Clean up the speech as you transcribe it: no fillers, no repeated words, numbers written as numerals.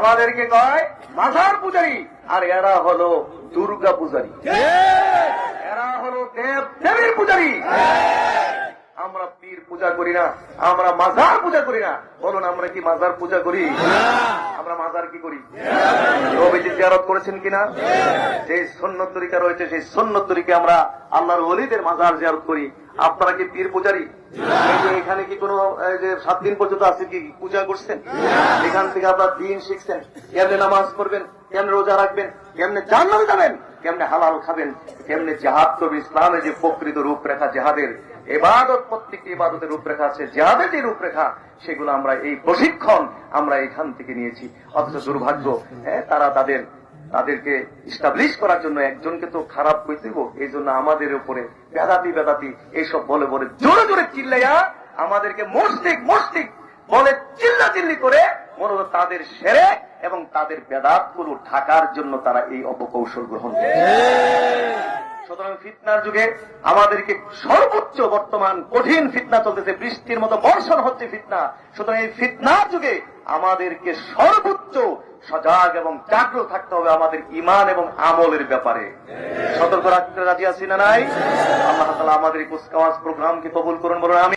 আমাদেরকে কয় মাজার পূজারী, আর এরা হলো দুর্গা পূজারী, এরা হলো দেব দেবীর পূজারী। আমরা পীর পূজা করি না, আমরা মাজার পূজা করি না। বলুন আমরা কি মাজার পূজা করি? আমরা মাজার কি করি? নবীজি জিয়ারত করেছেন কিনা? সেই সুন্নত তরিকা রয়েছে, সেই সুন্নত তরিকা আমরা আল্লাহর ওলিদের মাজার জিয়ারত করি। আপনারা কি পীর পূজারী? এখানে কি কোনো 7 দিন পর্যন্ত আছে কি পূজা করছেন? এখান থেকে আপনারা দিন শিখছেন, কেমনে নামাজ পড়বেন, কেমনে রোজা রাখবেন, কেমনে জান্নাতে যাবেন, কেমনে হালাল খাবেন, কেমনে জিহাদ করবেন। ইসলামের যে প্রকৃত রূপরেখা জিহাদের, ইবাদত, প্রত্যেকটি ইবাদতের রূপরেখা আছে, জিহাদের যে রূপরেখা, সেগুলো আমরা এই প্রশিক্ষণ আমরা এখান থেকে নিয়েছি। অথচ দুর্ভাগ্য, তারা তাদেরকে ইস্টাবলিশ করার জন্য একজনকে তো খারাপ করে দিব, এই জন্য আমাদের উপরে বেদাতি এইসব বলে বলে জোরে জোরে চিল্লাইয়া আমাদেরকে মস্তিক বলে চিল্লাচিল্লি করে মূলত তাদের শিরক এবং তাদের বেদাতগুলো ঢাকার জন্য তারা এই অপকৌশল গ্রহণ করে। সুতরাং ফিতনার যুগে আমাদেরকে সর্বোচ্চ, বর্তমান কঠিন ফিতনা চলতেছে, বৃষ্টির মতো বর্ষণ হচ্ছে ফিতনা। সুতরাং এই ফিতনার যুগে আমাদেরকে সর্বোচ্চ সজাগ এবং জাগ্রত থাকতে হবে আমাদের ঈমান এবং আমলের ব্যাপারে। সতর্ক রাখতে রাজি আছি না নাই? আল্লাহ তাআলা আমাদের এই কুচকাওয়াজ প্রোগ্রামকে কবুল করুন, বলুন আমিন।